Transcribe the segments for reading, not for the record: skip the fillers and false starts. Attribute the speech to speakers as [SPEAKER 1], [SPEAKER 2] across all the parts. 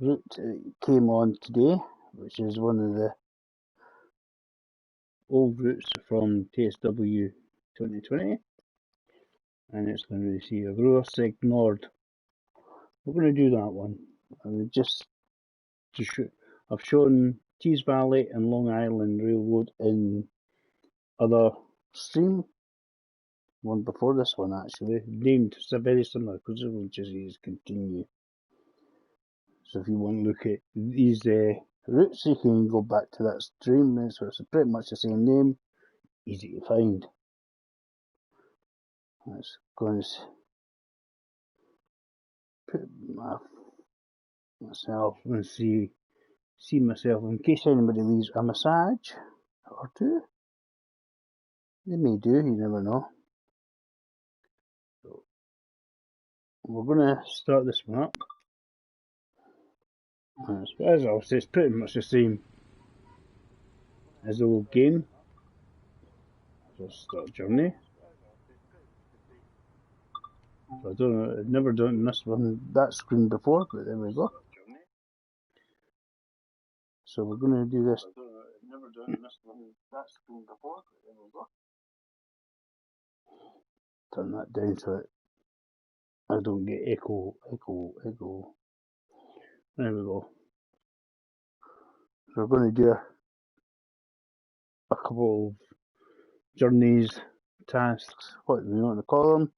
[SPEAKER 1] route that came on today, which is one of the old routes from TSW 2020, and it's going to receive a gross ignored. We're going to do that one. I've shown Tees Valley and Long Island Railroad in other stream, one before this one actually, named very similar because it will just is continue. So if you want to look at these routes, you can go back to that stream. So it's pretty much the same name, easy to find. Let's go and put myself and see myself in case anybody leaves a massage or two. They may do, you never know. So we're going to start this one up. As I say, it's pretty much the same as the old game. So start journey. So I don't know, I've never done this one, that screen before, but there we go. So we're going to do this. I've never done this one, that screen before, but there we go. Turn that down so that I don't get echo. There we go. So we're going to do a couple of journeys, tasks, what do we want to call them,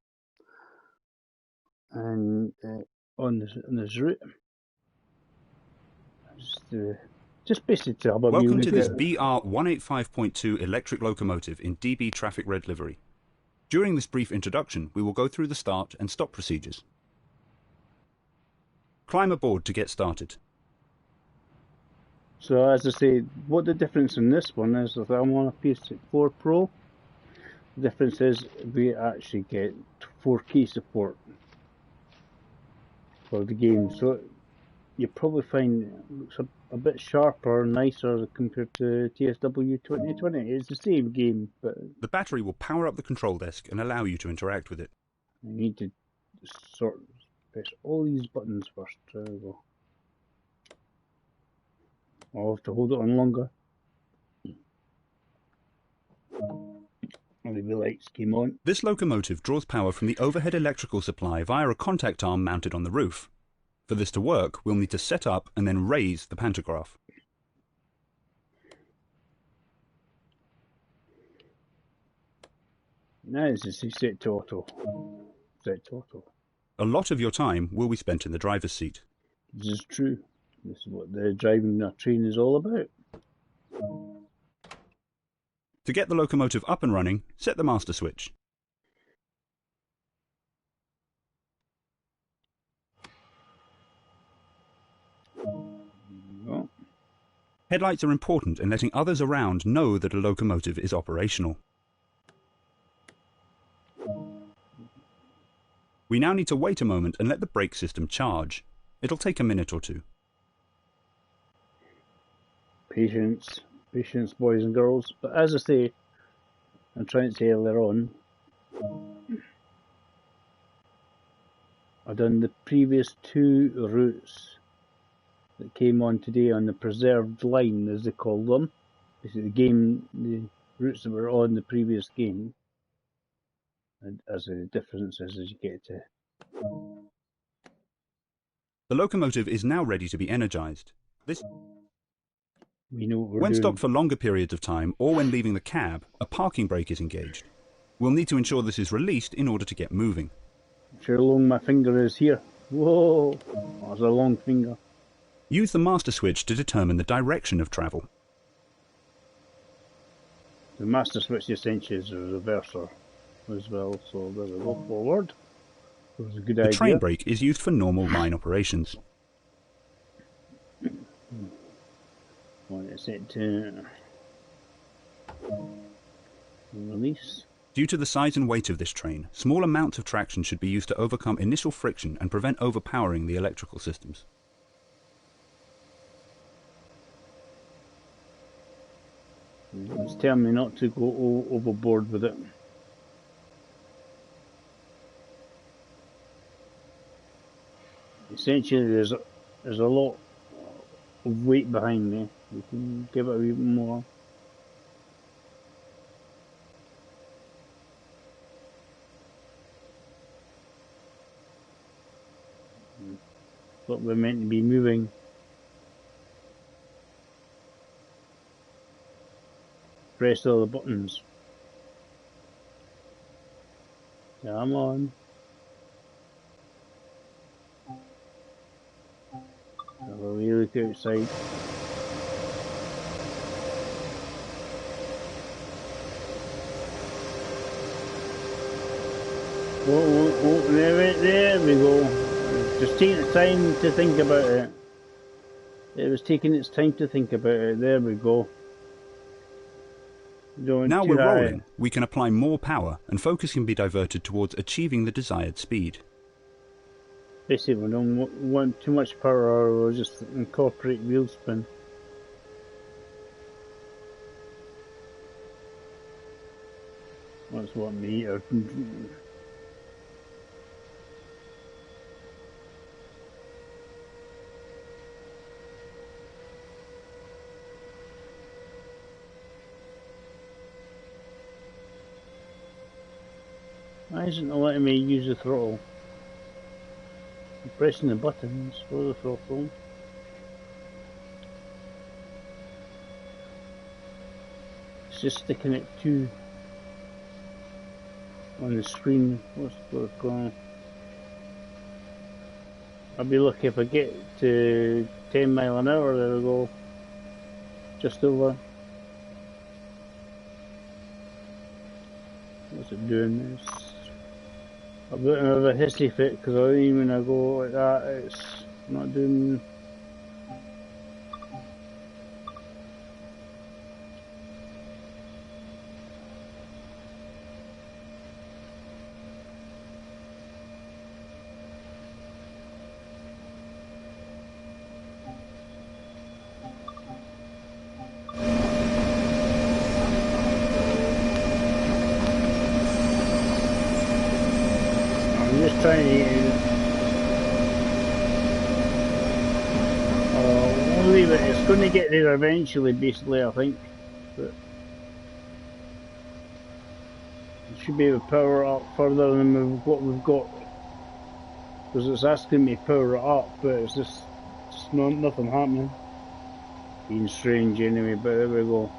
[SPEAKER 1] and on this route. Just basically to have a
[SPEAKER 2] Welcome to this BR 185.2 electric locomotive in DB traffic red livery. During this brief introduction, we will go through the start and stop procedures. Climb aboard to get started.
[SPEAKER 1] So as I say, what the difference in this one is that I'm on a PS4 Pro. The difference is we actually get 4K support for the game. So you probably find it looks a bit sharper, nicer compared to TSW 2020. It's the same game, but
[SPEAKER 2] the battery will power up the control desk and allow you to interact with it.
[SPEAKER 1] I need to press all these buttons first. There we go. I'll have to hold it on longer. The lights came on.
[SPEAKER 2] This locomotive draws power from the overhead electrical supply via a contact arm mounted on the roof. For this to work, we'll need to set up and then raise the pantograph.
[SPEAKER 1] Now this is set to auto. Set to auto.
[SPEAKER 2] A lot of your time will be spent in the driver's seat.
[SPEAKER 1] This is true. This is what the driving a train is all about.
[SPEAKER 2] To get the locomotive up and running, set the master switch. Headlights are important in letting others around know that a locomotive is operational. We now need to wait a moment and let the brake system charge. It'll take a minute or two.
[SPEAKER 1] Patience, boys and girls. But as I say, I'm trying to say earlier on, I've done the previous two routes that came on today on the preserved line, as they call them. Basically, the routes that were on the previous game. And as the difference is as you get to.
[SPEAKER 2] The locomotive is now ready to be energized.
[SPEAKER 1] We know what we're
[SPEAKER 2] when
[SPEAKER 1] doing.
[SPEAKER 2] stopped for longer periods of time or when leaving the cab, a parking brake is engaged. We'll need to ensure this is released in order to get moving.
[SPEAKER 1] See how long my finger is here. Whoa, that's a long finger.
[SPEAKER 2] Use the master switch to determine the direction of travel.
[SPEAKER 1] The master switch essentially is a reverser as well, so there we go, forward. That was a good idea.
[SPEAKER 2] The train brake is used for normal line operations.
[SPEAKER 1] Want it set to release.
[SPEAKER 2] Due to the size and weight of this train, small amounts of traction should be used to overcome initial friction and prevent overpowering the electrical systems.
[SPEAKER 1] It's telling me not to go overboard with it. Essentially, there's a lot of weight behind me. We can give it a wee bit more. What we're meant to be moving. Press all the buttons. Come on. Have a wee look outside. There we go. Just taking the time to think about it. It was taking its time to think about it. There we go.
[SPEAKER 2] Now
[SPEAKER 1] Too
[SPEAKER 2] we're
[SPEAKER 1] high.
[SPEAKER 2] rolling, we can apply more power and focus can be diverted towards achieving the desired speed.
[SPEAKER 1] Basically, we don't want too much power, or we'll just incorporate wheel spin. That's what me. Why isn't it letting me use the throttle? I'm pressing the buttons for the throttle. It's just sticking it to on the screen. What's going on? I'll be lucky if I get to 10 mile an hour. There we go. Just over. What's it doing? I've got another hissy fit because I think when I go like that, it's not doing. I'm just trying to. We'll leave it. It's going to get there eventually, basically, I think. But it should be able to power up further than what we've got. Because it's asking me to power it up, but it's just nothing happening. Being strange anyway, but there we go.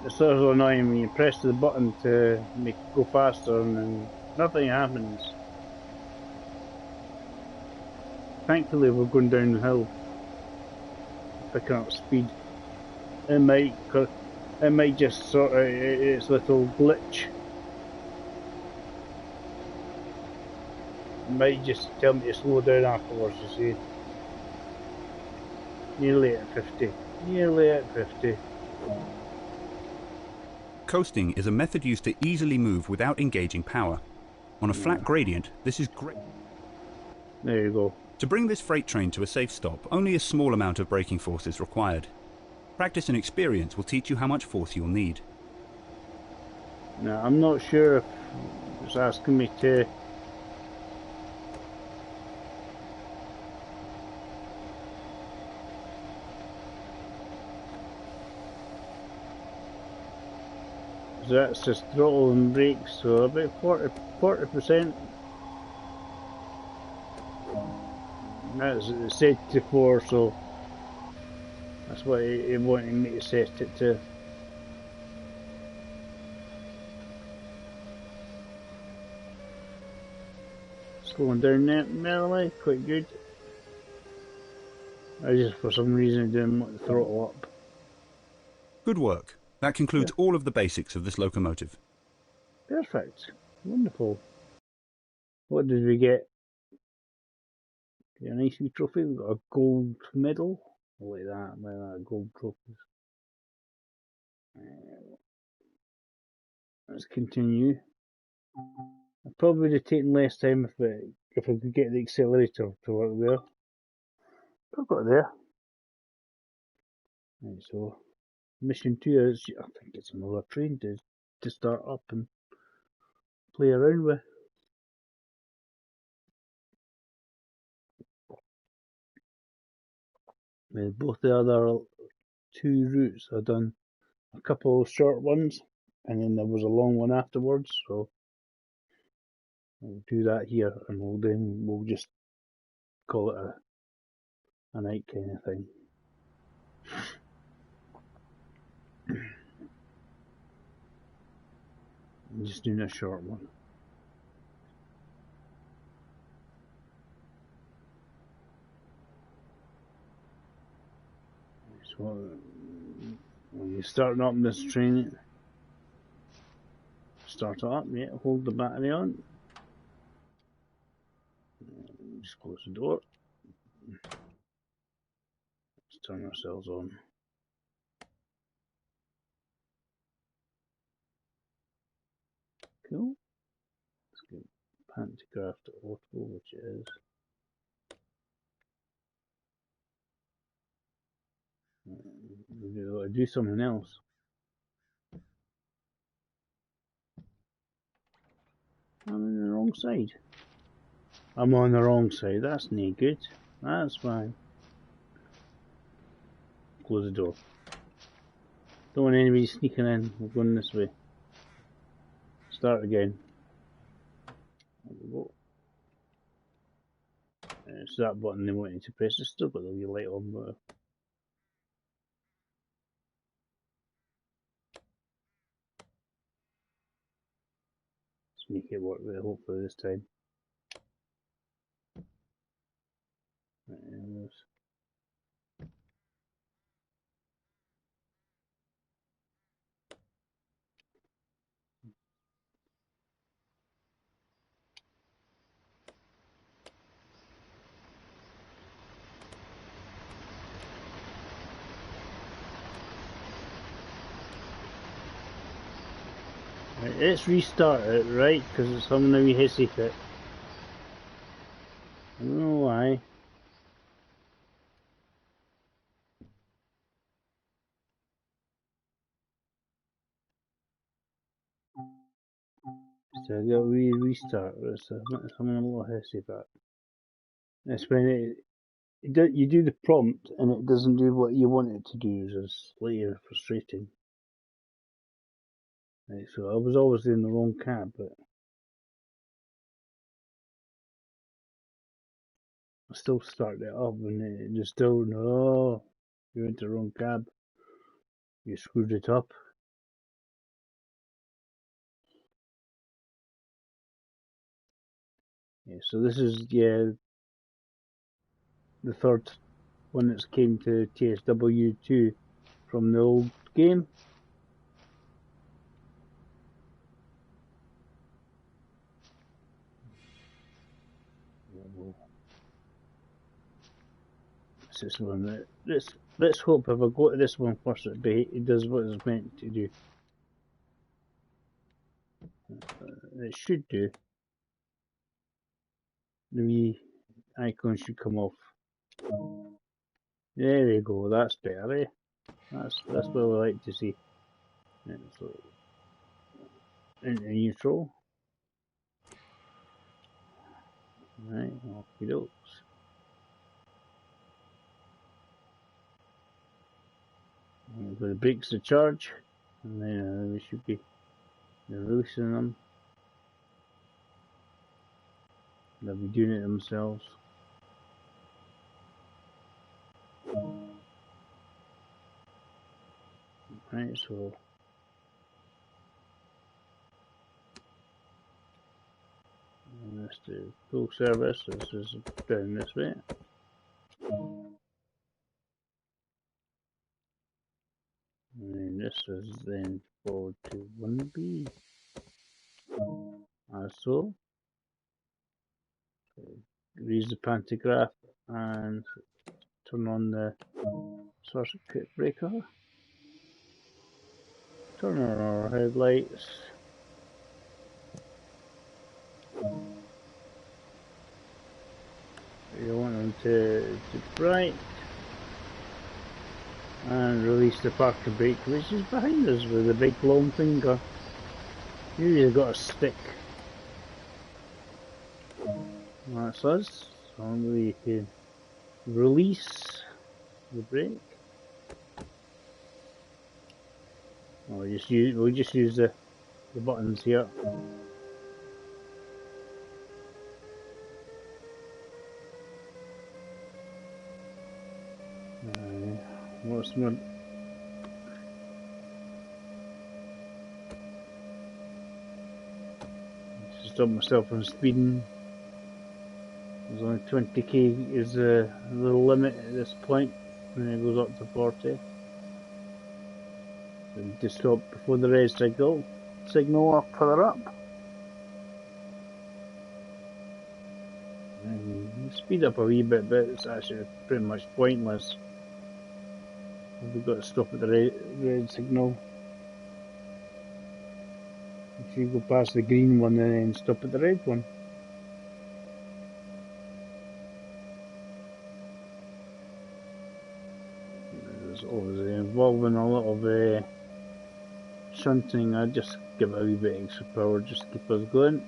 [SPEAKER 1] It's sort of annoying when you press the button to make it go faster and then nothing happens. Thankfully we're going down the hill, picking up speed. It might just sort out its little glitch. It might just tell me to slow down afterwards, you see. Nearly at 50. Nearly at 50.
[SPEAKER 2] Coasting is a method used to easily move without engaging power. On a flat gradient, this is great.
[SPEAKER 1] There you go.
[SPEAKER 2] To bring this freight train to a safe stop, only a small amount of braking force is required. Practice and experience will teach you how much force you'll need.
[SPEAKER 1] Now, I'm not sure if it's asking me to. That's just throttle and brakes, so about 40%. That's set to 4, so that's what it wanted me to set it to. Slowing down there merrily, quite good. I just for some reason didn't want the throttle up.
[SPEAKER 2] Good work. That concludes all of the basics of this locomotive.
[SPEAKER 1] Perfect. Wonderful. What did we get? A nice wee trophy. We got a gold medal. Like that, gold trophies. Let's continue. I probably would have taken less time if I could get the accelerator to work there. But I got there. Right, so mission 2 is, I think it's another train to start up and play around with. With both the other two routes, I've done a couple of short ones, and then there was a long one afterwards. So we'll do that here, and we'll just call it a night kind of thing. I'm just doing a short one. So when you're starting up this train, start it up, yeah, hold the battery on. Just close the door. Let's turn ourselves on. Cool. Let's get pantograph to auto, which it is. I do something else. I'm on the wrong side. I'm on the wrong side. That's no good. That's fine. Close the door. Don't want anybody sneaking in. We're going this way. Start again. There we go. It's that button they want you to press. It's still got the wee light on, but let's make it work there, hopefully this time. Right, right, let's restart it, right? Because it's having a wee hissy fit. I don't know why. So I got a wee restart. It's having a little hissy fit. That's when you do the prompt and it doesn't do what you want it to do. It's slightly frustrating. Right, so I was always in the wrong cab, but I still started it up and it just still, no, you went to the wrong cab. You screwed it up. Yeah, so this is, yeah, the third one that's came to TSW 2 from the old game. This one. Let's hope if I go to this one first, it does what it's meant to do. It should do. The wee icon should come off. There we go. That's better. Eh? That's what we like to see. So into neutral. Right. Okie dokes. The brakes to charge, and then we should be releasing them. They'll be doing it themselves. Right, so let's do full service. This is down this way. And then this is then forward to 1B. As so. Raise the pantograph and turn on the circuit breaker. Turn on our headlights. You want them to bright. And release the parking brake, which is behind us with a big long finger. Usually got a stick That's us. So we can release the brake. We'll just use the buttons here. What's my stop myself from speeding. There's only 20k is the limit at this point, and it goes up to 40. So just stop before the red signal up further up. And speed up a wee bit, but it's actually pretty much pointless. We've got to stop at the red signal. If you go past the green one and then stop at the red one. There's obviously involving a lot of shunting. I just give it a wee bit extra power just to keep us going.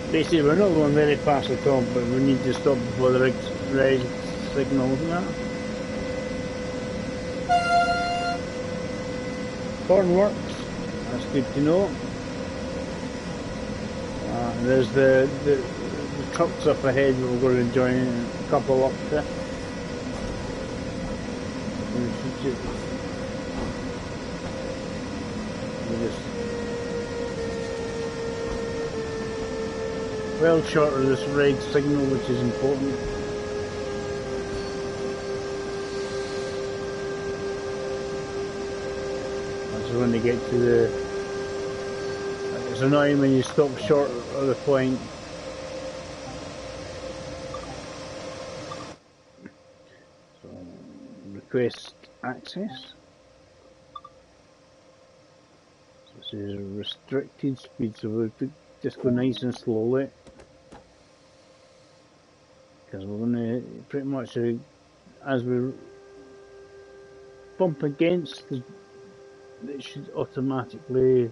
[SPEAKER 1] Basically, we're not going very fast at all, but we need to stop before the red signal, isn't that? Horn works, that's good to know. There's the trucks up ahead that we're going to join a couple up to. Well short of this red signal, which is important. That's when they get to the... It's annoying when you stop short of the point. So, request access. So this is restricted speed, so we'll just go nice and slowly. Because we're going to pretty much, as we bump against, it should automatically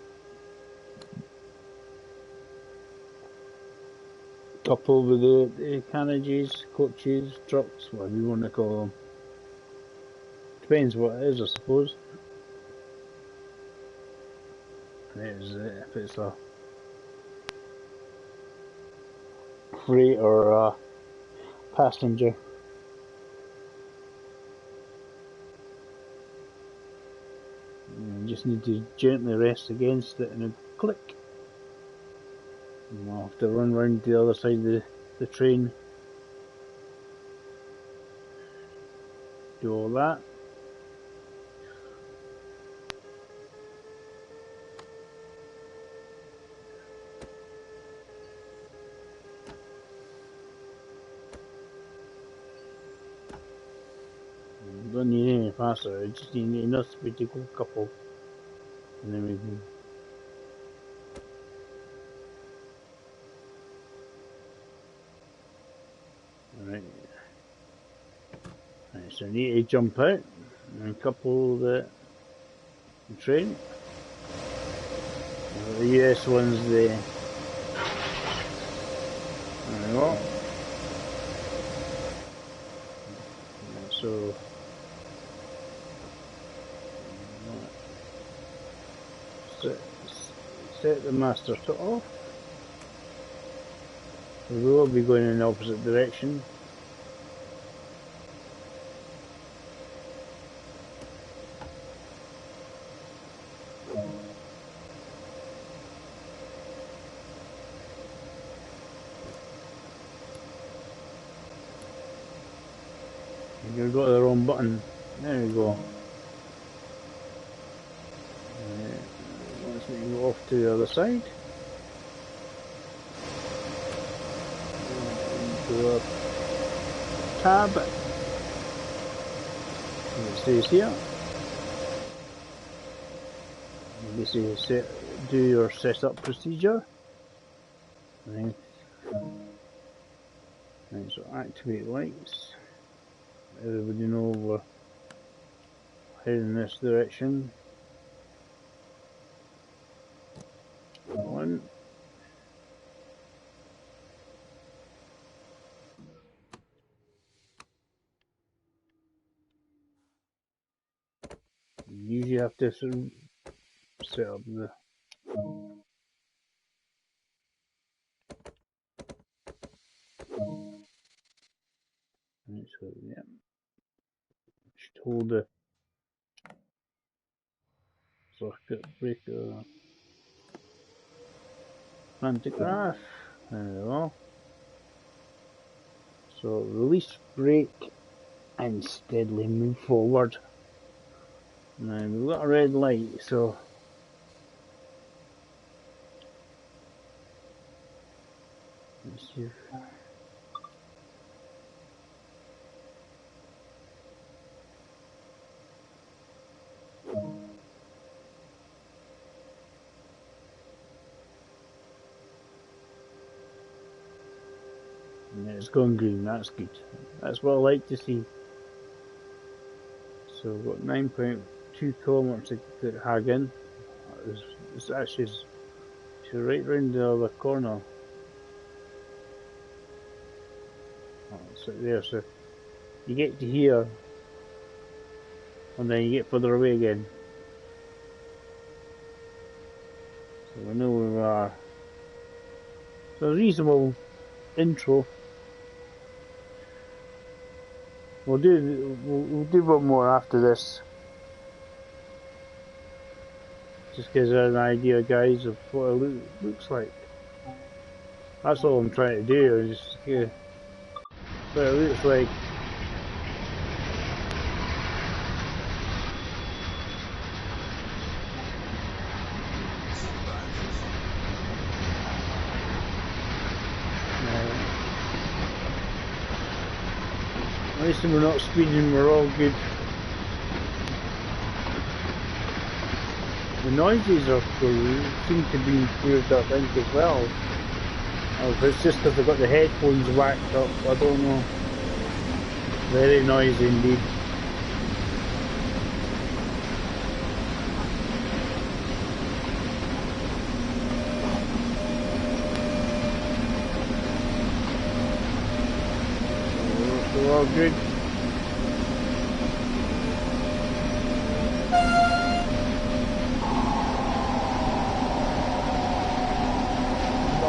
[SPEAKER 1] couple with the carriages, coaches, trucks, whatever you want to call them. Depends what it is, I suppose. If it's a freight or a passenger. You just need to gently rest against it and then click. And we'll have to run round the other side of the train. Do all that. Don't need any faster, I just need enough speed to go a couple, and then we can. Alright. Right, so I need to jump out and couple the train. The US one's there. There we go. So. Set the master to off. We will be going in the opposite direction. You've got the wrong button. There we go. Let's go off to the other side. your tab, and it says here, basically do your setup procedure. Right. Right, so activate lights. Everybody know we're heading in this direction. 1. You usually have to sort of set up the right, so yeah, just hold the circuit breaker pantograph. There we go. So release brake and steadily move forward. Now we've got a red light, so let's see. Yeah, it's gone green. That's good. That's what I like to see. So we've got 9.2 kilometers to Hagen. It's actually right round the other corner. Oh, it's right there. So you get to here, and then you get further away again. So we know where we are. So a reasonable intro. We'll do one more after this. Just gives us an idea, guys, of what it looks like. That's all I'm trying to do. Just what it looks like. At least we're not speeding. We're all good. The noises seem to be improved, I think, as well. Or if it's just because I've got the headphones whacked up, I don't know. Very noisy indeed. So we're all good.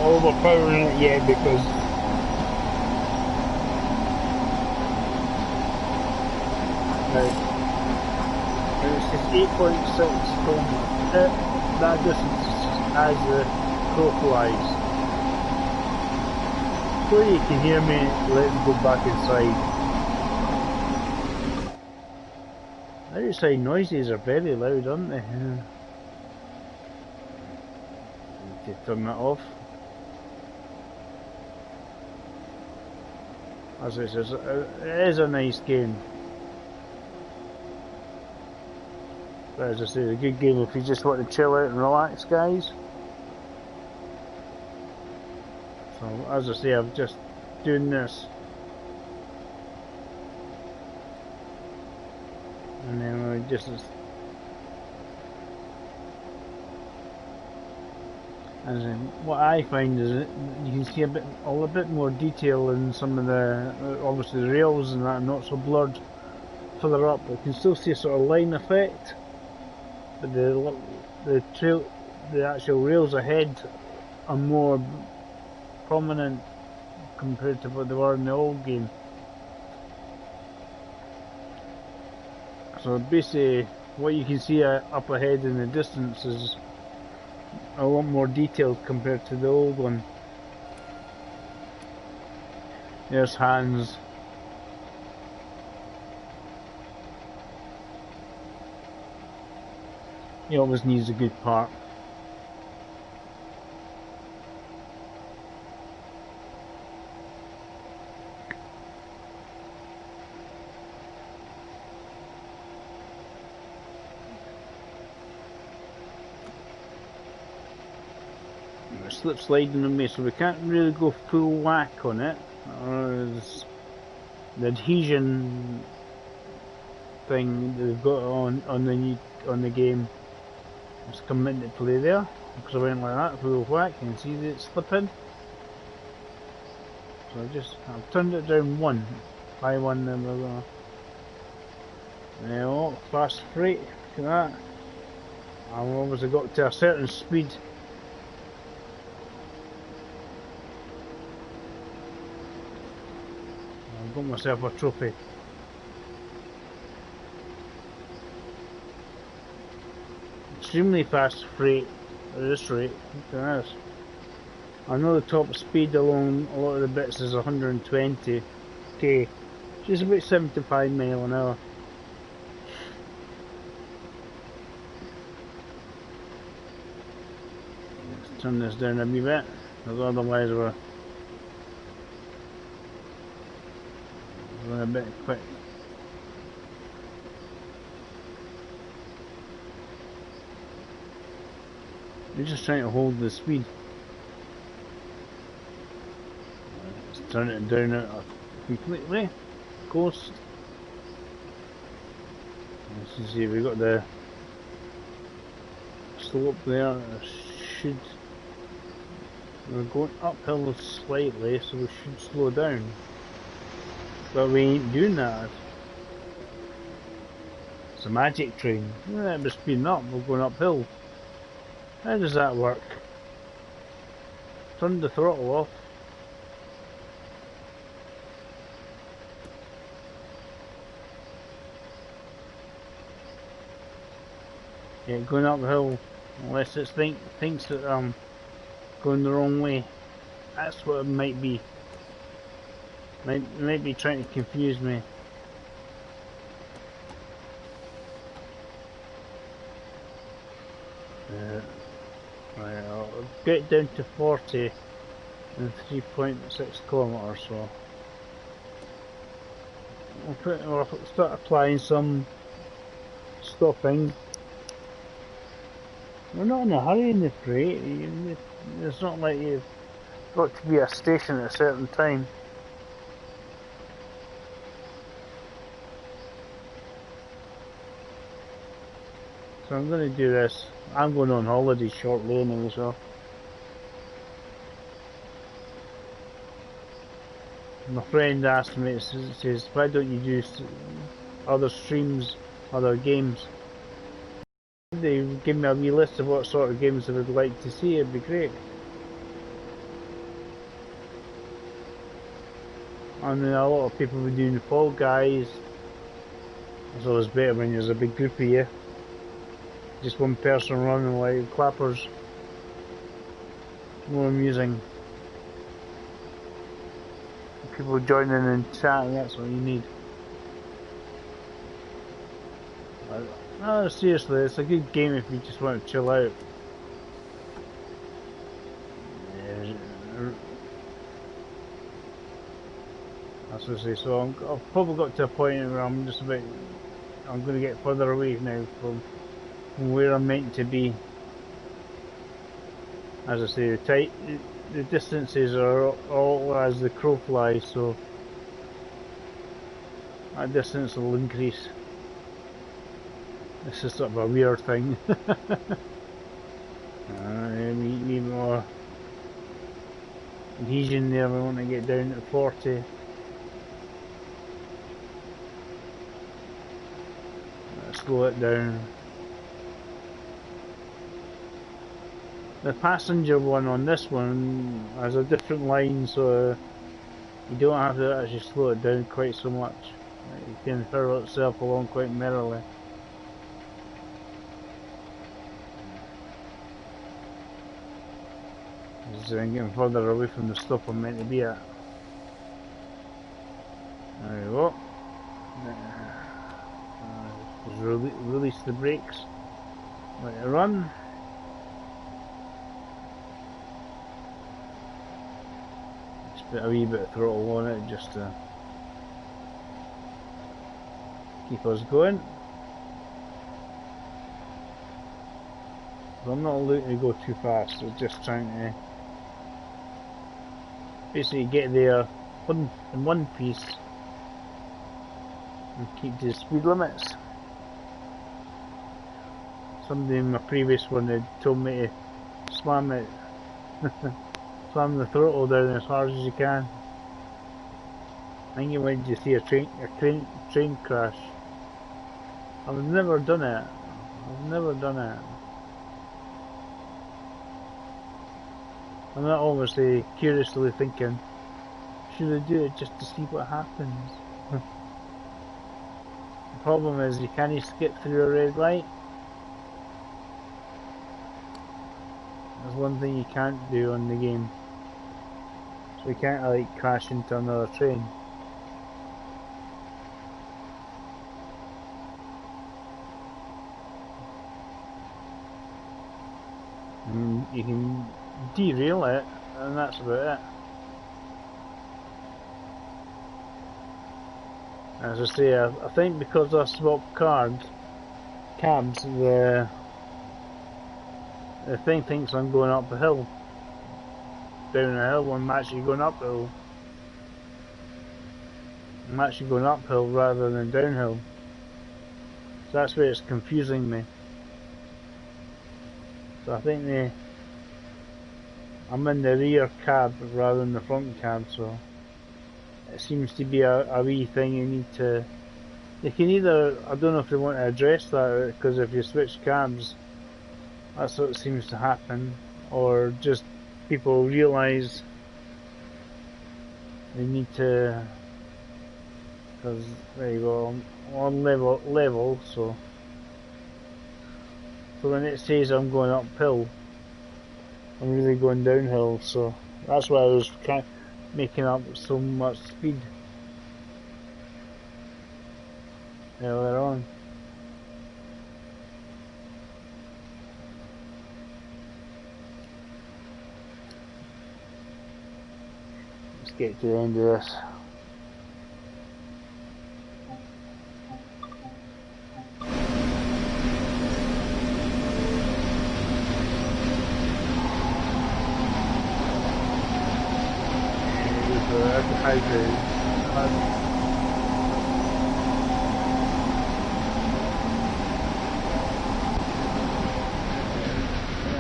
[SPEAKER 1] Overpowering it yet because it's just 8.6 that distance as the crow flies. So you can hear me. Let's go back inside. Outside noises are very loud, aren't they? Need to turn that off. As I said, it is a nice game. But as I say, a good game if you just want to chill out and relax, guys. So as I say, I'm just doing this. And then we just... And then what I find is that you can see a bit more detail in some of the, obviously the rails and that are not so blurred further up. You can still see a sort of line effect, but the actual rails ahead are more prominent compared to what they were in the old game. So basically, what you can see up ahead in the distance is a lot more detailed compared to the old one. There's Hans. He always needs a good part. slip sliding on me, so we can't really go full whack on it. The adhesion thing they've got on the game has come into play there, because I went like that, full whack, and see that it's slipping. So I've turned it down one, by one, then we're gonna. Oh, fast freight, look at that. I've obviously got to a certain speed. I've got myself a trophy. Extremely fast freight at this rate. Look at this. I know the top speed along a lot of the bits is 120k, which is about 75 mile an hour. Let's turn this down a wee bit, because otherwise we're going a bit quick. We're just trying to hold the speed. Let's turn it down completely. Coast. Let's see, we've got the slope there. We're going uphill slightly, so we should slow down. But we ain't doing that. It's a magic train. Yeah, we're speeding up, we're going uphill. How does that work? Turn the throttle off. Yeah, going uphill, unless it thinks that I'm going the wrong way. That's what it might be. Might be trying to confuse me. Right, I'll get down to 40 in 3.6 kilometers, so I'll start applying some stopping. We're not in a hurry in the freight. It's not like you've got to be at a station at a certain time. So I'm going to do this. I'm going on holiday shortly anyway, so my friend asked me, says, why don't you do other streams, other games? They give me a wee list of what sort of games they would like to see. It'd be great. And then a lot of people were doing Fall Guys. It's always better when there's a big group of you. Just one person running like clappers. More amusing. People joining and chatting, that's what you need. No, seriously, it's a good game if you just want to chill out. That's what I say. So I've probably got to a point where I'm going to get further away now from where I'm meant to be. As I say, the distances are all as the crow flies, so that distance will increase. It's just sort of a weird thing. Need more adhesion there. We want to get down to 40. Let's slow it down. The passenger one on this one has a different line, so you don't have to actually slow it down quite so much. It can hurl itself along quite merrily. I'm getting further away from the stop I'm meant to be at. There we go. Just release the brakes. Let it run. Just put a wee bit of throttle on it just to keep us going. So I'm not looking to go too fast, I'm just trying to basically get there in one piece and keep to the speed limits. Somebody in my previous one had told me to slam it, slam the throttle down as hard as you can. I think you went to see a train crash. I've never done it. I've never done it. I'm not obviously curiously thinking, should I do it just to see what happens? The problem is you can't skip through a red light. There's one thing you can't do on the game. So you can't like crash into another train. And you can derail it, and that's about it. As I say, I think because I swapped cabs, the thing thinks I'm going up a hill, down a hill when I'm actually going uphill. I'm actually going uphill rather than downhill. So that's where it's confusing me. So I think I'm in the rear cab rather than the front cab, so it seems to be a wee thing you need to... You can either, I don't know if they want to address that, because if you switch cabs, that's what seems to happen, or just people realise they need to, because there you go, I'm on level, so when it says I'm going uphill, I'm really going downhill, so that's why I was making up so much speed earlier on. Let's get to the end of this. That's a high grade.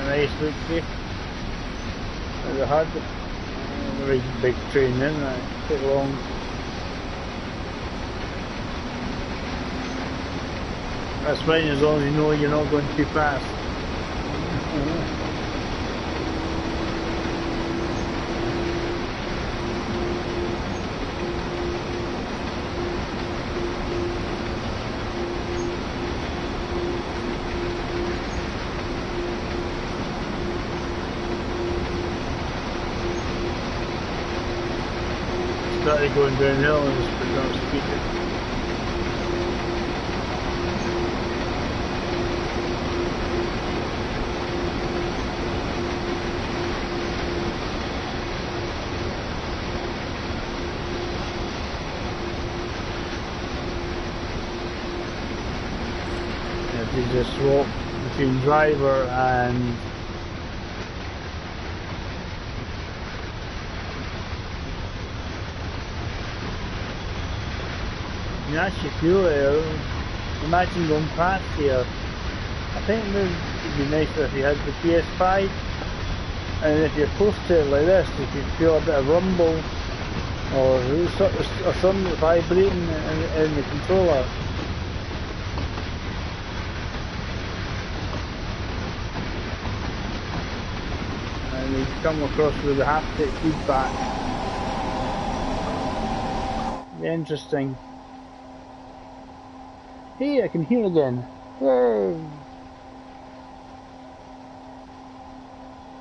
[SPEAKER 1] Nice look here. There's a hard, very big train in that, quite long. That's fine as long as you know you're not going too fast. Started going downhill and just put down speed. If you just swap between driver and you actually feel it. Imagine going past here. I think it would be nicer if you had the PS5, and if you're close to it like this, you could feel a bit of rumble or something vibrating in the controller. And you come across with the haptic feedback. Very interesting. Hey, I can hear again. Yay!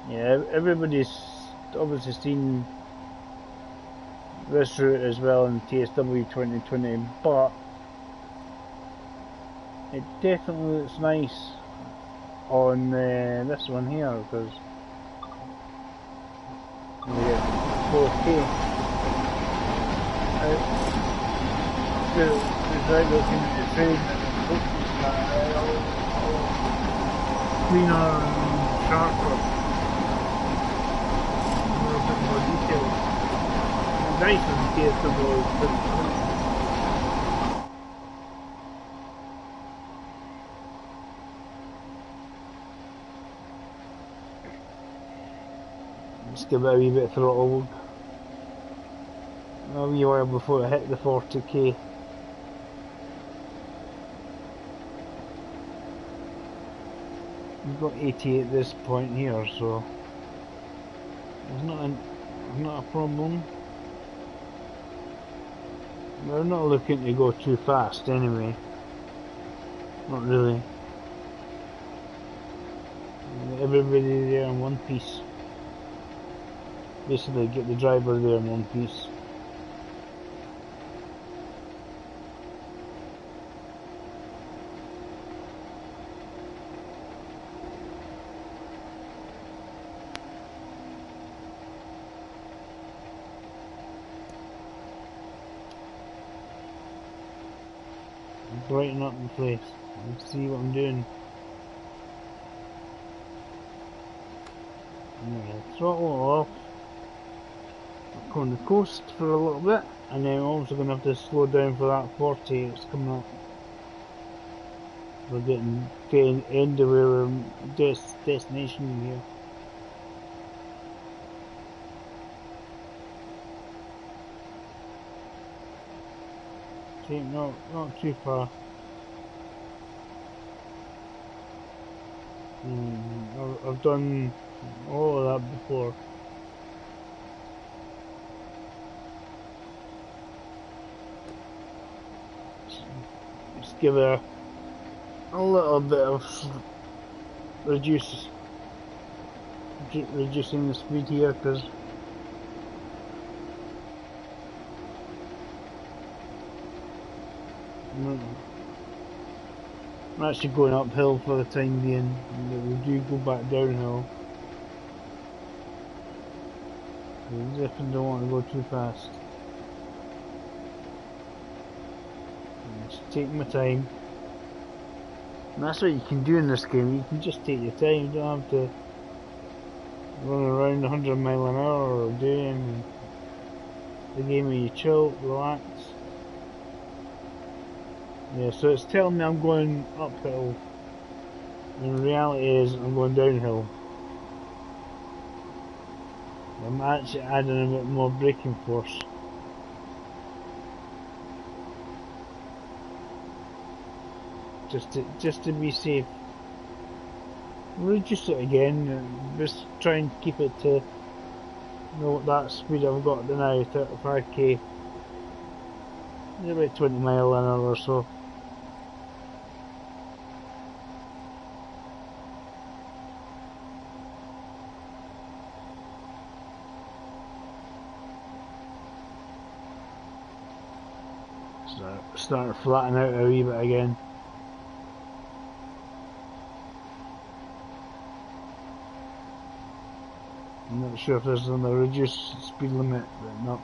[SPEAKER 1] Yeah, everybody's obviously seen this route as well in TSW 2020, but it definitely looks nice on this one here, because we get 4K. Without looking at the train, cleaner and sharper, a bit more detailed. price of the TSW is just give it a wee bit of throttle. A wee while before I hit the 40k. We've got 80 at this point here, so there's not a problem. We're not looking to go too fast anyway. Not really. Everybody there in one piece. Basically get the driver there in one piece. Brighten up the place and see what I'm doing. I'm gonna throttle off, go on the coast for a little bit, and then I'm also gonna have to slow down for that 40 that's coming up. We're getting end of our destination here. Okay, not too far. I've done all of that before. Just give it a little bit of reducing the speed here, because I'm actually going uphill for the time being, but we do go back downhill. I definitely don't want to go too fast. Just take my time. And that's what you can do in this game, you can just take your time, you don't have to run around 100 mile an hour or do anything. The game where you chill, relax. Yeah, so it's telling me I'm going uphill, and the reality is I'm going downhill. I'm actually adding a bit more braking force. Just to be safe. Reduce it again, and just try and keep it to that speed I've got now, 35k. About 20 mile an hour or so. Starting to flatten out a wee bit again. I'm not sure if this is on the reduced speed limit, but no.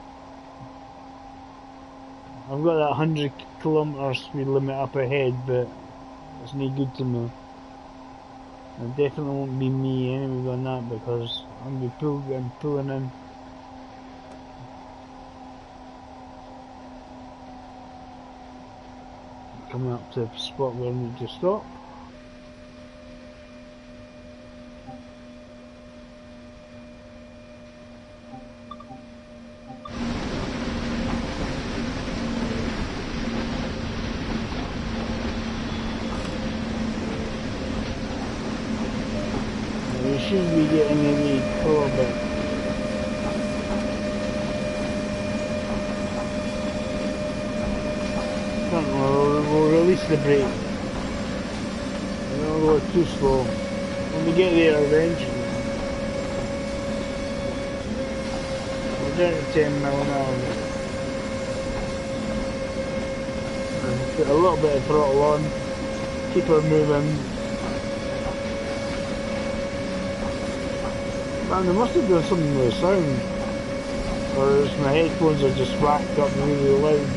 [SPEAKER 1] I've got that 100 kilometer speed limit up ahead, but it's no good to me. It definitely won't be me anyway on that, because I'm pulling in. Coming up to the spot where I need to stop. We should be getting any pullback. We'll release the brake. We don't go too slow. When we get there eventually, we're down to 10 mile an hour. And put a little bit of throttle on, keep her moving. Man, they must have done something with the sound, or else my headphones are just whacked up really loud.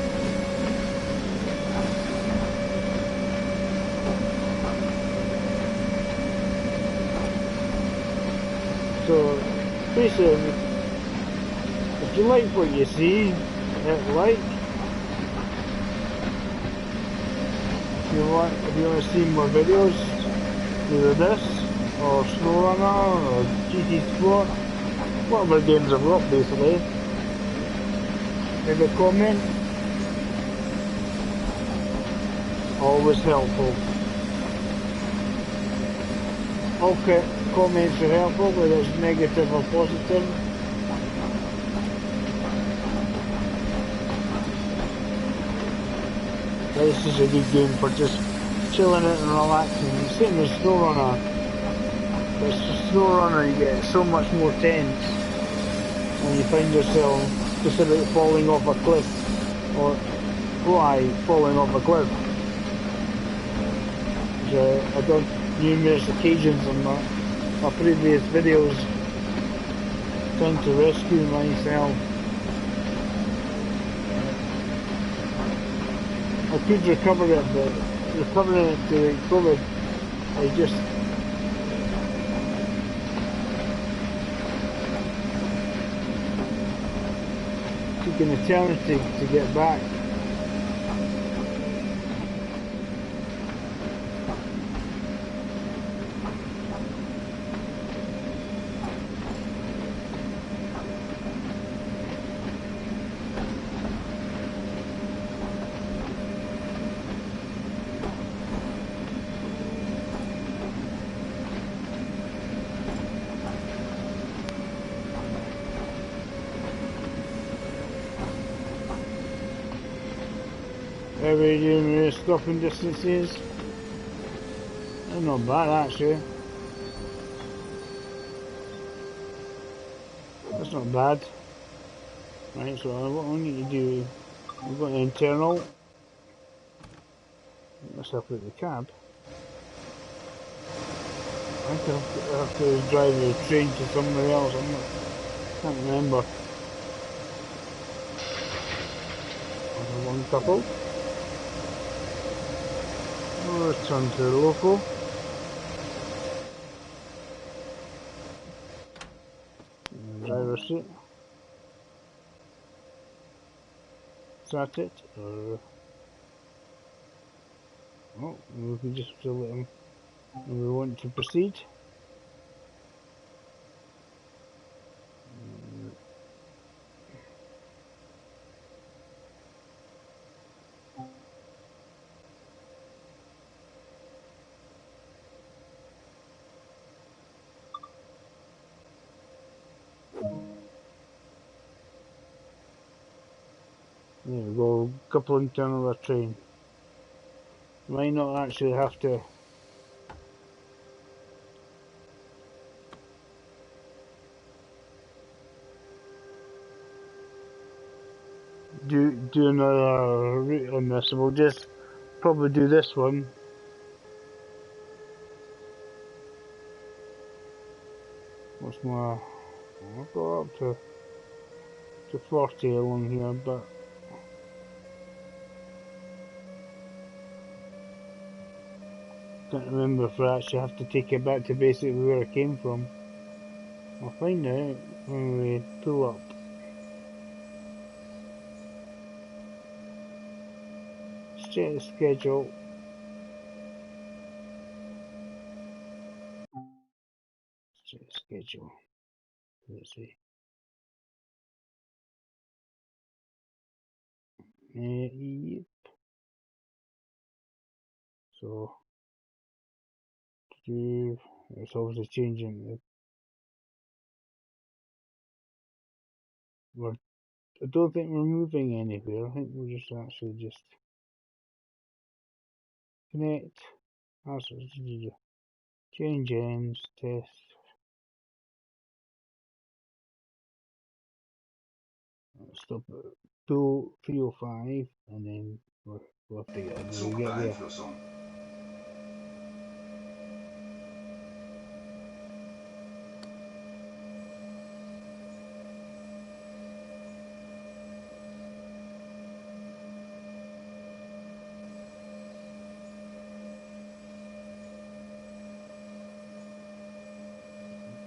[SPEAKER 1] So basically, the Do you like what you see? Like? If you want to see more videos, either this, or SnowRunner, or GT Sport, whatever games I've got basically, leave a comment, always helpful. All comments are helpful, whether it's negative or positive. This is a good game for just chilling out and relaxing. Same as SnowRunner. But SnowRunner you get so much more tense when you find yourself just about falling off a cliff or falling off a cliff. I've done numerous occasions on my previous videos trying to rescue myself. I could recover it, but recovering it to COVID, I just took an eternity to get back. Every doing stopping distances. They're not bad actually. That's not bad. Right, so what I need to do, we've got an internal. Let's have the cab. I think I have to drive the train to somewhere else. Can't remember. One couple. We'll return to the local. Driver's seat. Is that it? Or oh, we can just fill it in. And we want to proceed. There we go, couple internal train. Might not actually have to do another route on this. We'll just probably do this one. What's my? I'll go up to 40 along here, but can't remember if I actually have to take it back to basically where I came from. I'll find out when we pull up. Let's check the schedule. Let's check the schedule. Let's see. Yep. So, it's obviously changing. I don't think we're moving anywhere. I think we're just actually just connect. Change ends, test. Stop at 305, and then we'll have to get there.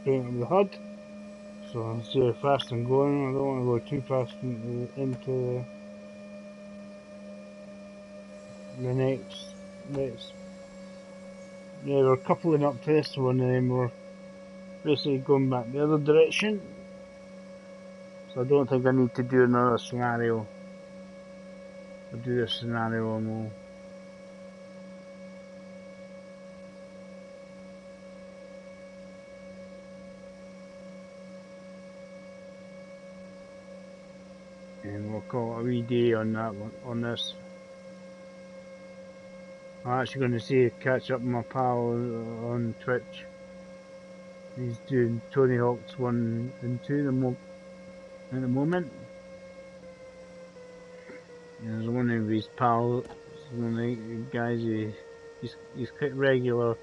[SPEAKER 1] Bring up the HUD. So I'll see how fast I'm going. I don't want to go too fast into the next. Yeah, we're coupling up to this one, and then we're basically going back the other direction. So I don't think I need to do another scenario. I'll do this scenario and we'll call it a wee day on that one, on this. I'm actually going to see catch up with my pal on Twitch. He's doing Tony Hawk's 1 and 2 at the moment. And there's one of his pals, one of the guys he's quite regular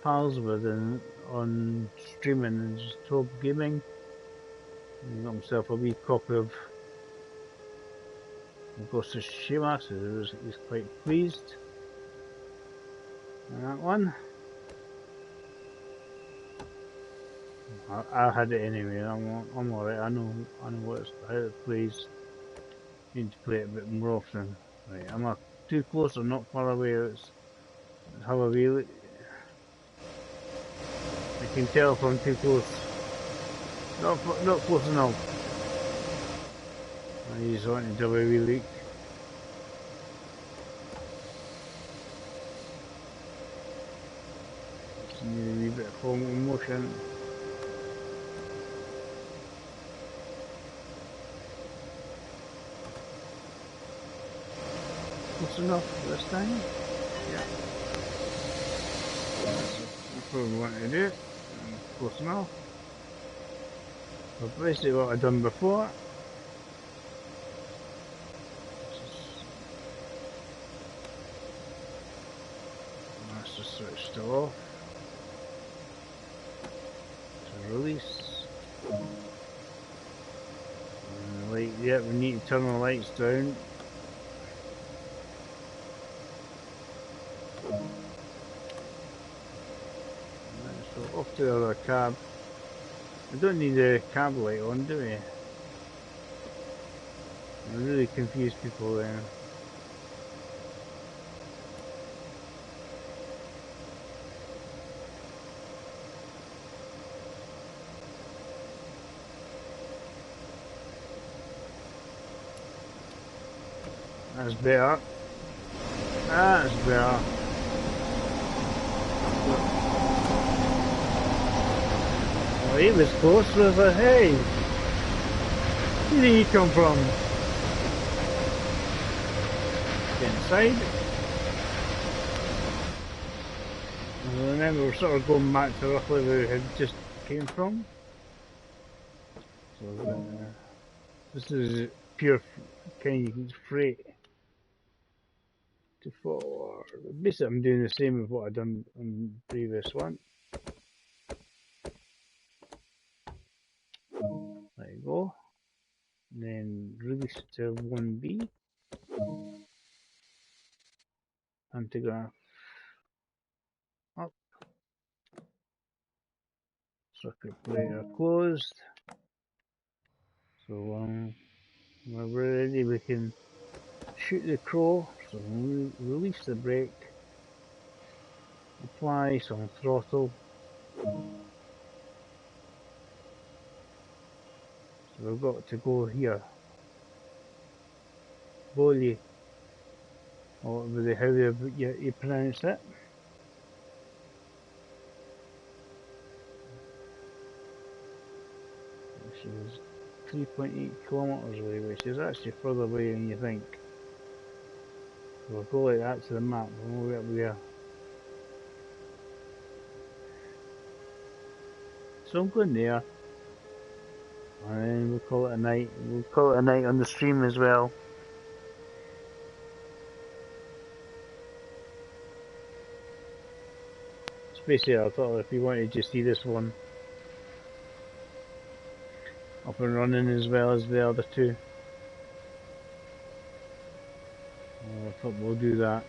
[SPEAKER 1] pals with on streaming and just top gaming. He got himself a wee copy of Ghost of Tsushima, so he's quite pleased with that one. I had it anyway. I'm alright. I know what how it plays. Need to play it a bit more often. Right, am I too close or not far away? Let's have a wee look. I can tell if I'm too close. Not close enough. I just wanted to have a wee look. Just need a wee bit of formal motion. Close enough this time? Yeah. That's what we want to do. Close enough. So basically what I've done before. That's just switched it off. To release. And the light, yeah, we need to turn the lights down. So off to the other cab. We don't need the cab light on, do we? I really confused people there. That's better. That's better. Oh, he was close with a hey. Where did he come from? Get inside. I remember we're sort of going back to roughly where we had just came from. So this is pure kind of freight to forward. Basically, I'm doing the same as what I've done on the previous one. There you go. And then release to 1B. Antigraph up. Circuit breaker closed. So when we're ready, we can shoot the crow. So we'll release the brake. Apply some throttle. So we've got to go here. Bolly. Or how you pronounce it. Which is 3.8 kilometers away, which is actually further away than you think. So we'll go like that to the map and we'll be up there. So I'm going there. And then we'll call it a night. We'll call it a night on the stream as well. Basically, I thought if you wanted to see this one up and running as well as the other two, I thought we'll do that.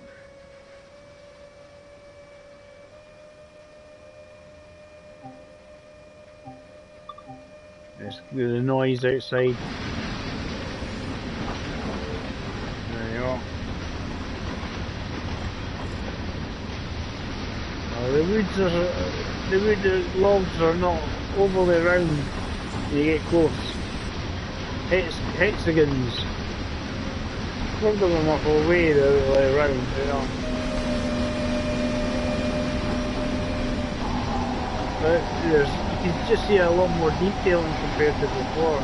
[SPEAKER 1] It's the noise outside. There you go. The wood logs are not overly round when you get close. Hexagons. Some of them are way round, you know. But you can just see a lot more detailing compared to before.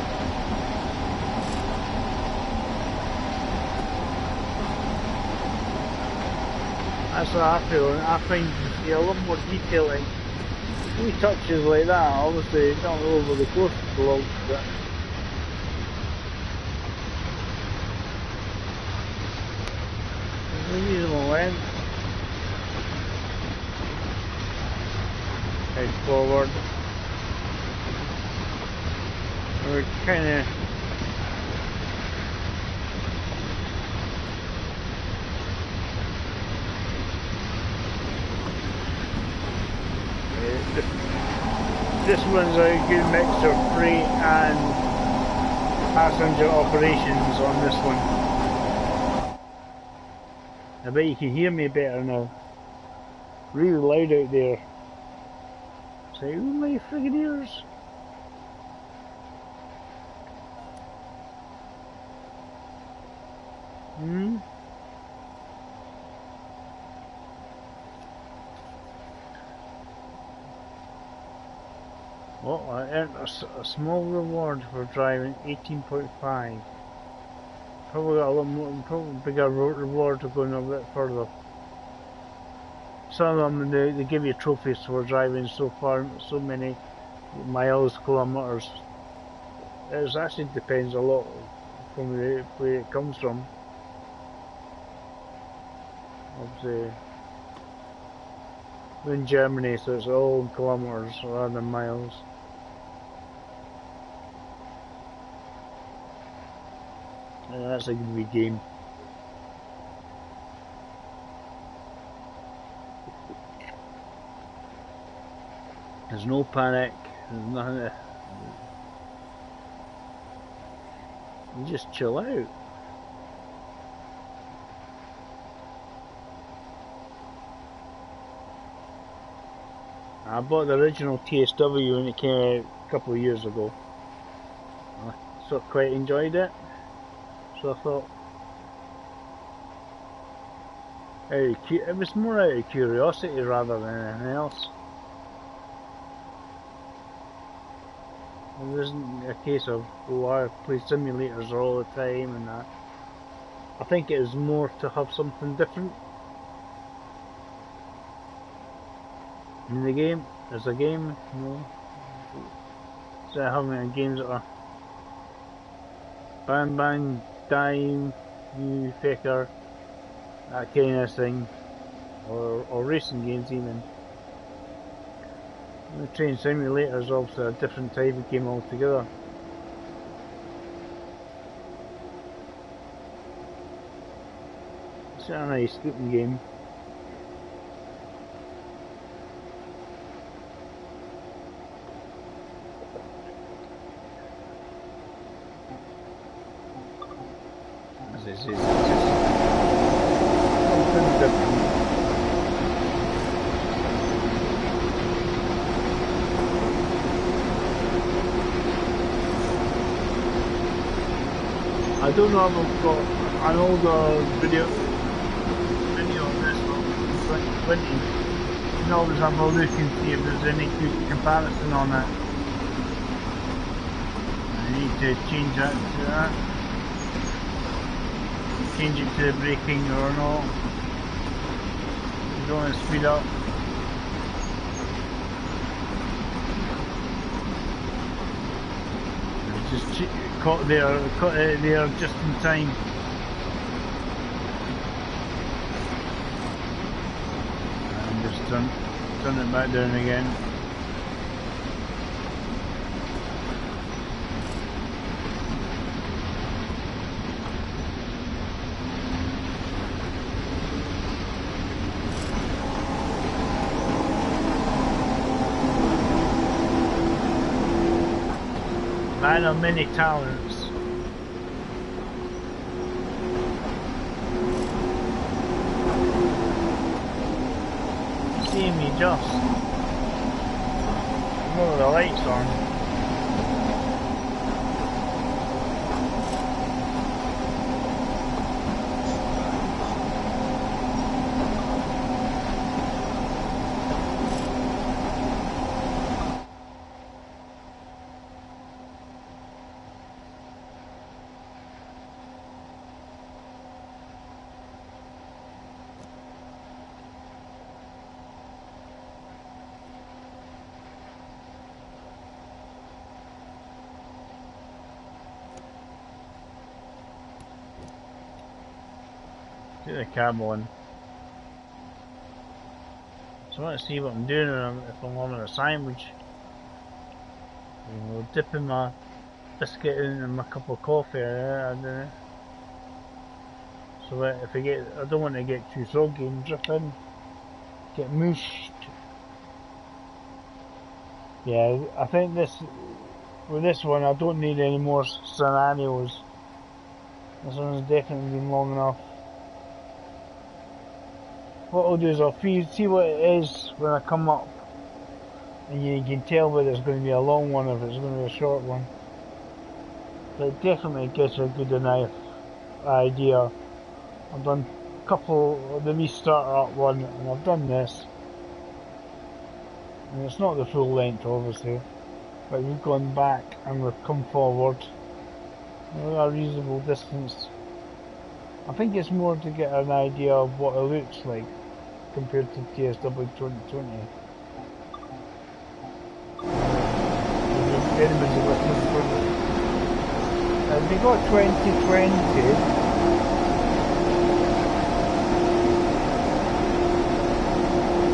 [SPEAKER 1] That's what I feel, and I find you see a lot more detailing. Wee touches like that, obviously not over the course of the logs, but it's a reasonable length. Head forward. We're kind of this one's a good mix of freight and passenger operations on this one. I bet you can hear me better now. Really loud out there. Say, oh my friggin' ears. Well, I earned a small reward for driving 18.5. Probably got a lot more, probably bigger reward to going a bit further. Some of them they give you trophies for driving so far, so many miles, kilometers. It actually depends a lot from where it comes from. Obviously, we're in Germany, so it's all in kilometers rather than miles. Yeah, that's a good game. There's no panic, there's nothing. You just chill out. I bought the original TSW when it came out a couple of years ago. I sort of quite enjoyed it. So I thought, it was more out of curiosity rather than anything else. It wasn't a case of, oh, I play simulators all the time and that. I think it was more to have something different in the game, as a game, you know. So having games that are bang bang, time, you faker, that kind of thing, or racing games even. The train simulator is obviously a different type of game altogether. It's a nice looking game. As I say, it's just something different. I don't know if I've got an older video of this from 2020. You can always have a look and see if there's any good comparison on it. I need to change that to that. Change it to braking or not. You don't want to speed up. Just caught it there just in time. And just turn it back down again. Man of many talents. See me just. More the lights on. Get the cab on. So I want to see what I'm doing if I'm having a sandwich. You know, dipping my biscuit in my cup of coffee. I don't know. So if I don't want to get too soggy and drip in, get mushed. Yeah, I think with this one I don't need any more scenarios. This one's definitely been long enough. What I'll do is I'll see what it is when I come up, and you can tell whether it's going to be a long one or if it's going to be a short one. But it definitely gives you a good enough idea. I've done a couple of the restart up one, and I've done this. And it's not the full length obviously, but we've gone back and we've come forward a reasonable distance. I think it's more to get an idea of what it looks like compared to TSW 2020. If we got 2020,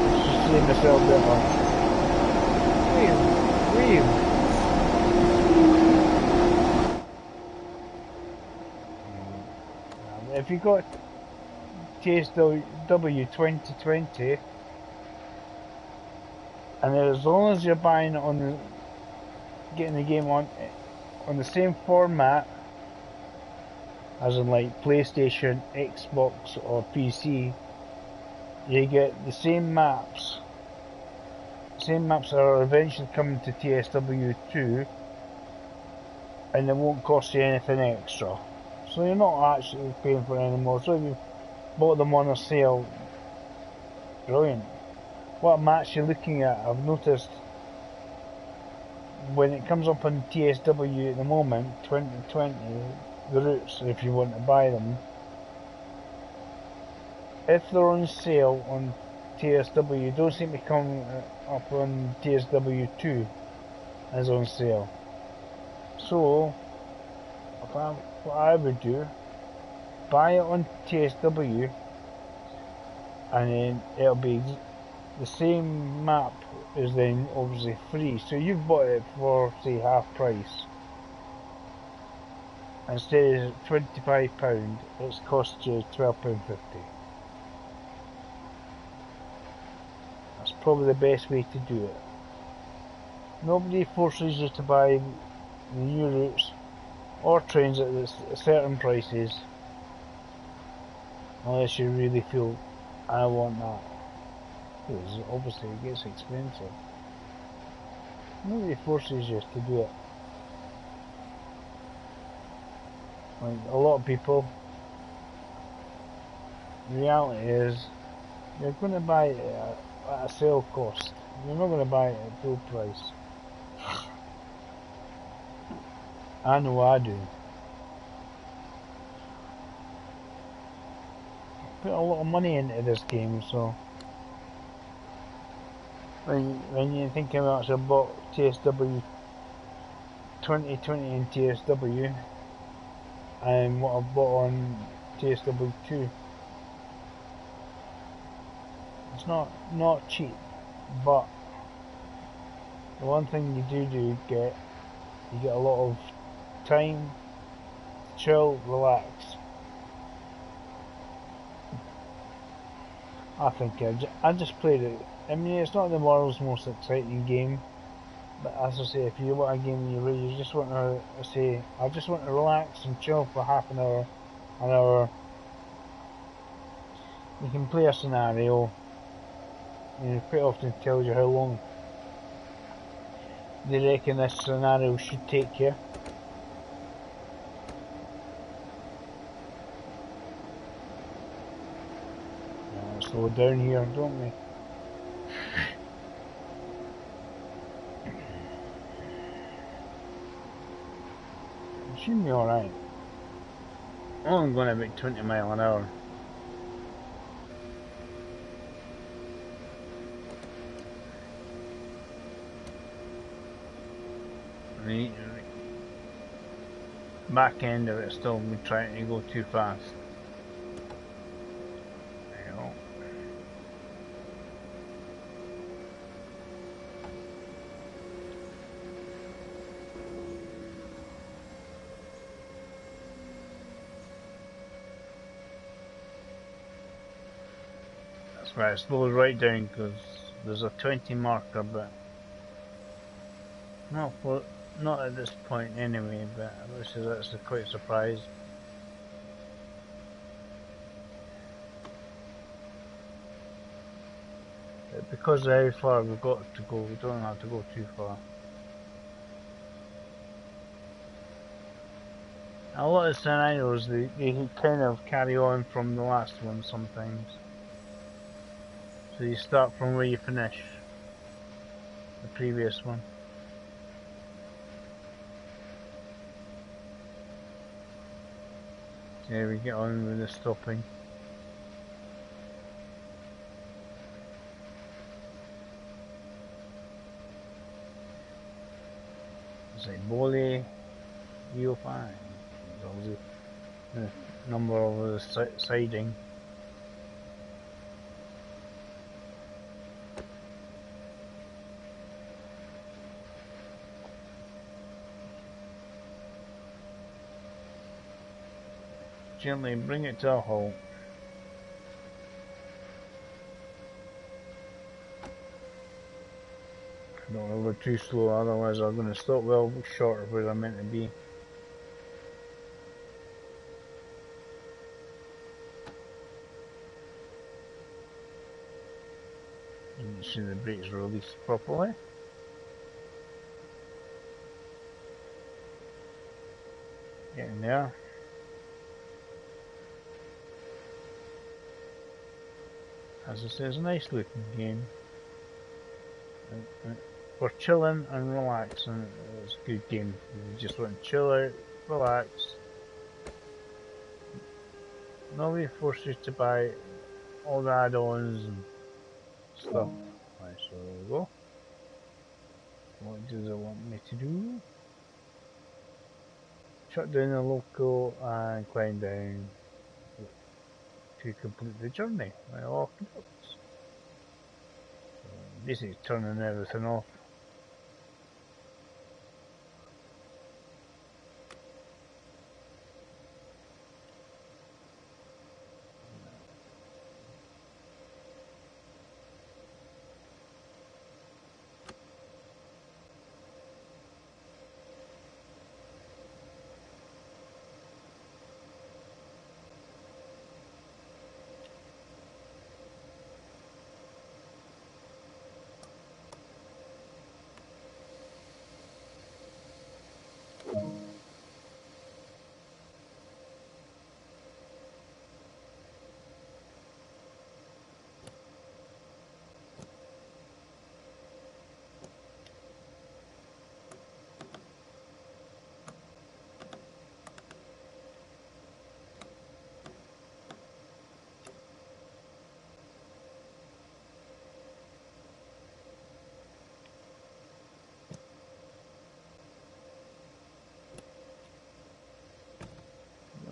[SPEAKER 1] let's just see myself better. If you got TSW 2020, and as long as you're buying it getting the game on the same format, as in like PlayStation, Xbox, or PC, you get the same maps. Same maps are eventually coming to TSW 2, and they won't cost you anything extra. So you're not actually paying for it anymore. So if you bought them on a sale, brilliant. What maps you're looking at, I've noticed when it comes up on TSW at the moment, 2020, the routes, if you want to buy them, if they're on sale on TSW, don't seem to come up on TSW 2 as on sale. So what I would do, buy it on TSW, and then it'll be the same map is then obviously free. So you've bought it for say half price. Instead of £25, it's cost you £12.50. That's probably the best way to do it. Nobody forces you to buy the new routes or trains at certain prices unless you really feel I want that, because obviously it gets expensive. Nobody forces you to do it. Like a lot of people, the reality is you're going to buy it at a sale cost. You're not going to buy it at full price. I know I do. I put a lot of money into this game, so when you think how much I bought TSW 2020 and TSW and what I bought on TSW 2, it's not cheap, but the one thing you get, you get a lot of time to chill, relax. I think I just played it. I mean, it's not the world's most exciting game, But as I say, if you want a game where you just want to say, I just want to relax and chill for half an hour, you can play a scenario, and it quite often tells you how long they reckon this scenario should take you. Slow down here, don't we? It should be alright. I'm only going about 20 miles an hour. The back end of it still be trying to go too fast. There you go. That's why it slows right down, because there's a 20 marker, but not at this point anyway, but that's quite a surprise. But because of how far we've got to go, we don't have to go too far. A lot of scenarios, they kind of carry on from the last one sometimes. So you start from where you finish the previous one. So here we get on with the stopping. It's like Bole, EO5. The number of the siding. Gently bring it to a halt. Don't want to go too slow, otherwise I'm going to stop well short of where I'm meant to be. You can see the brakes released properly. Getting there. As I say, it's a nice looking game. For chilling and relaxing, it's a good game. You just want to chill out, relax. Nobody forces you to buy all the add-ons and stuff. Right, so there we go. What does it want me to do? Shut down the local and climb down to complete the journey. Right, off it goes. So basically turning everything off.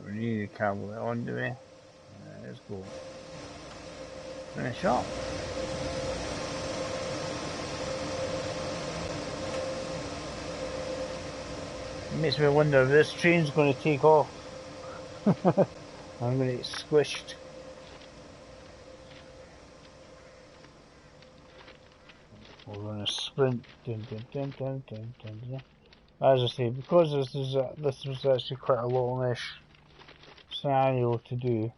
[SPEAKER 1] We need to cable it on, do we? Let's go. Finish up. It makes me wonder if this train's going to take off. I'm going to get squished. We're going to sprint. Dun, dun, dun, dun, dun, dun, dun. As I say, because this was actually quite a longish scenario to do,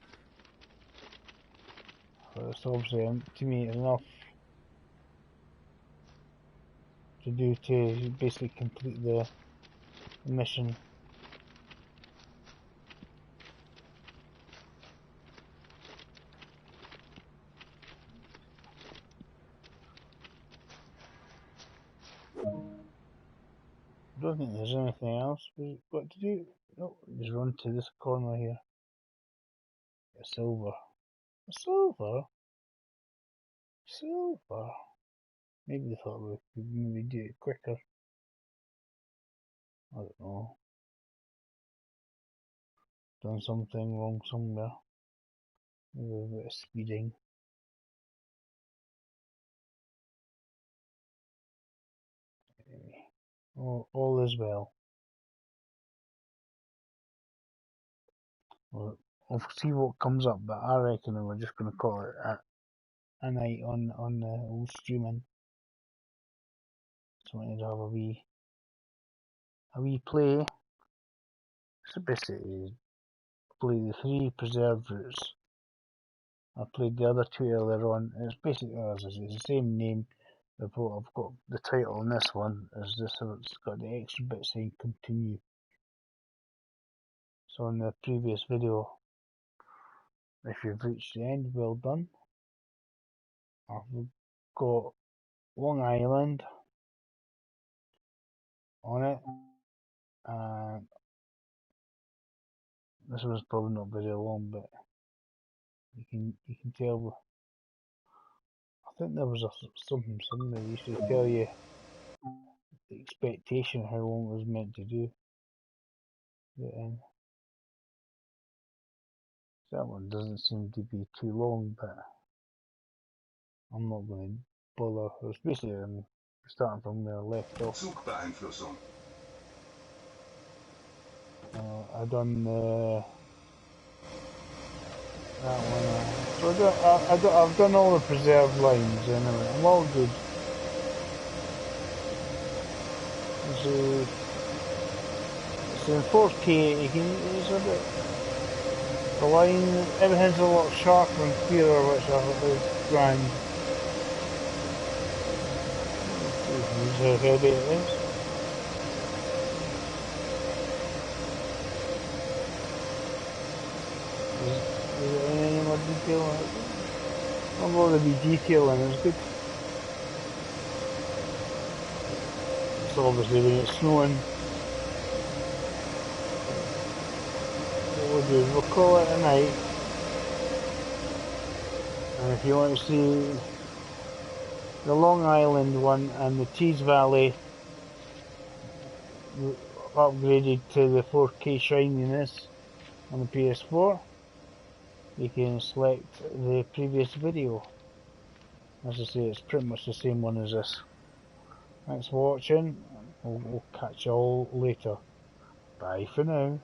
[SPEAKER 1] it's obviously, to me, enough to do to basically complete the mission. I don't think there's anything else we've got to do. No, just run to this corner here. Get silver. Silver? Silver? Maybe they thought we could maybe do it quicker. I don't know. Done something wrong somewhere. Maybe a bit of speeding. Anyway, all is well. Well, we'll see what comes up, but I reckon we're just going to call it a night on the old streaming. Just wanted to have a wee play. So basically, play the 3 preserved routes. I played the other 2 earlier on. It's basically it's the same name. I've got the title on this one is this. It's got the extra bit saying continue. So in the previous video, if you've reached the end, well done. I've got Long Island on it, and this one's probably not very long, but you can tell. I think there was something similar. They used to tell you the expectation how long it was meant to do. But, that one doesn't seem to be too long, but I'm not going to bother. It's basically starting from where I left off.
[SPEAKER 2] Zugbeeinflussung.
[SPEAKER 1] I done that one. So I've done all the preserved lines anyway. I'm all good. It's in 4K. It's a bit. The line, everything's a lot sharper and clearer, which I thought was grand. Let's see how heavy it is. Is it in any more detail? I'm going to be detailing, it's good. It's obviously when it's snowing. What we'll do is we'll call it a night. And if you want to see the Long Island one and the Tees Valley upgraded to the 4K shininess on the PS4, you can select the previous video. As I say, it's pretty much the same one as this. Thanks for watching. We'll catch you all later. Bye for now.